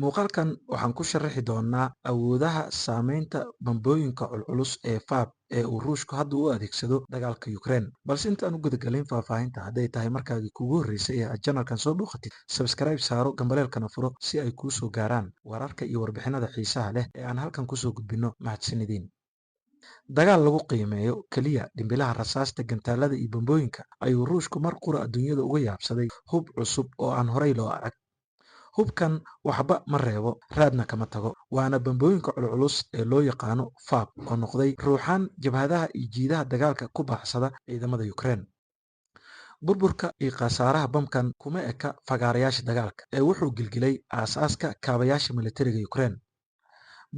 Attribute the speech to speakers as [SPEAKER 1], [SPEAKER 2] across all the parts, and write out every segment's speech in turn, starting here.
[SPEAKER 1] Muuqaalkan waxaan ku sharaxi doonaa awoodaha saameynta bambooyinka culculus ee FAB ee uu Ruushku hadda u adeegsado dagaalka Ukraine. Balse intaan u gudagalin faahfaahinta, hadday tahay markaagii kugu horreysay ee aad channelkan soo booqatid, subscribe saaro, gambaleelkana furo si ay kuu soo gaaraan wararka iyo warbixinada xiisaha leh ee aan halkan kusoo gudbino. Mahadsanidin. Dagaal lagu qiimeeyo keliya dhimbilaha rasaasta, gantaalada iyo bambooyinka ayuu Ruushku mar qura adduunyada uga yaabsaday hub cusub oo aan horey loo arag. Hubkan waxba ma reebo, raadna kama tago, waana bambooyinka culculus ee loo yaqaano FAB oo noqday ruuxaan jabhadaha iyo jiidaha dagaalka ku baaxsada ciidamada Ukraine. Burburka iyo khasaaraha bamkan kuma eka fagaarayaasha dagaalka ee wuxuu gilgilay aasaaska kaabayaasha militariga Ukraine.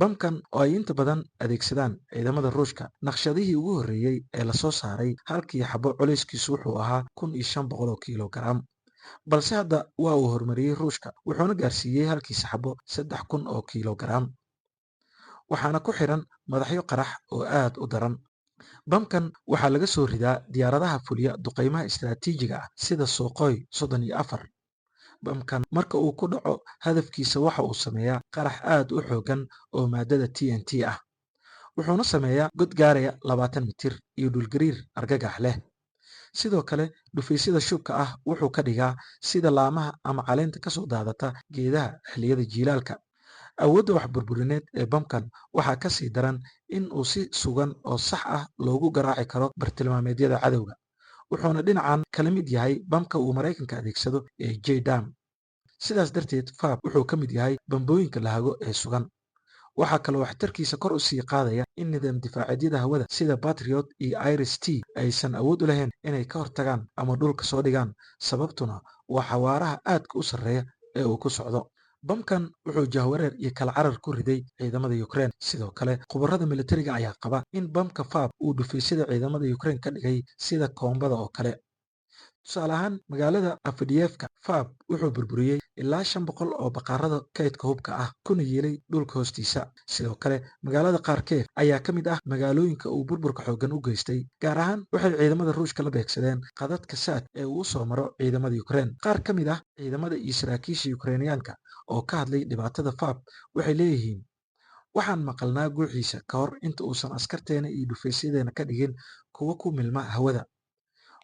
[SPEAKER 1] Bamkan oo ay inta badan adeegsadaan ciidamada Ruushka, naqshadihii ugu horreeyey ee lasoo saaray halkii xabo culeyskiisu wuxuu ahaa 1500 oo kiilogaraam. Balse hadda waa uu horumariyey Ruushka, wuxuuna gaarsiiyey halkiisa xabo 3000 oo kiilogaraam, waxaana ku xiran madaxyo qarax oo aad u daran. Bamkan waxaa laga soo ridaa diyaaradaha fuliya duqeymaha istiraatiijiga ah sida Sukhoi 34. Bamkan marka uu ku dhaco hadafkiisa waxa uu sameeyaa qarax aad u xooggan oo maadada TNT ah, wuxuuna sameeyaa god gaaraya 20 mitir iyo dhulgariir argagax leh. Sidoo kale dhufaysyada shubka ah wuxuu ka dhigaa sida laamaha ama caleenta kasoo daadata geedaha xilliyada jiilaalka. Awoodda wax burburineed ee bamkan waxaa ka sii daran in uu si sugan oo sax ah loogu garaaci karo bartilmaameedyada cadowga, wuxuuna dhinacan kala mid yahay bamka uu Maraykanka adeegsado ee JDAM. Sidaas darteed, FAB wuxuu ka mid yahay bambooyinka la hago ee sugan. Waxaa kaloo waxtarkiisa kor u sii qaadaya in nidaam difaaceedyada hawada sida Patriot iyo Iris-T aysan awood u lahayn inay ka hortagaan ama dhulka soo dhigaan, sababtuna waa xawaaraha aadka u sarreeya ee uu ku socdo. Bamkan wuxuu jahwareer iyo kala carar ku riday ciidamada Ukraine. Sidoo kale, khubarada militariga ayaa qaba in bamka FAB uu dhufaysyada ciidamada Ukraine ka dhigay sida koombada oo kale. Tusaale ahaan, magaalada Afdiivka, FAB wuxuu burburiyey ilaa 500 oo baqaarada kaydka hubka ah, kuna yeelay dhulka hoostiisa. Sidoo kale, magaalada Kharkiv ayaa ka mid ah magaalooyinka uu burburka xooggan u geystay. Gaar ahaan, waxay ciidamada Ruushka la beegsadeen khadadka saad ee uu soo maro ciidamada Ukraine. Qaar ka mid ah ciidamada iyo saraakiisha Ukrainiyaanka oo ka hadlay dhibaatada FAB waxay leeyihiin, waxaan maqalnaa guuxiisa ka hor inta uusan askarteena iyo dhufaysyadeena ka dhigin kuwo ku milma hawada.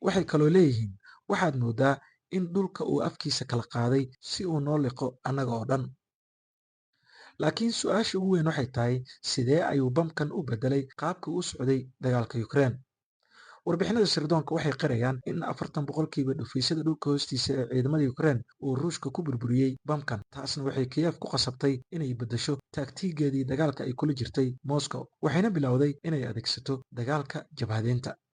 [SPEAKER 1] Waxay kaloo leeyihiin, waxaad moodaa in dhulka uu afkiisa kala qaaday si uu noo liqo annaga oo dhan. Laakiin su-aasha ugu weyn waxay tahay, sidee ayuu bamkan u bedelay qaabka uu socday dagaalka Ukraine? Warbixinada sirdoonka waxay qirayaan in 40% dhufaysyada dhulka hoostiisa ee ciidamada Ukraine uu Ruushka ku burburiyey bamkan. Taasna waxay Kiev ku qasabtay inay beddesho taagtigeedii dagaalka ay kula jirtay Moscow, waxayna bilowday inay adeegsato dagaalka jabhadeynta.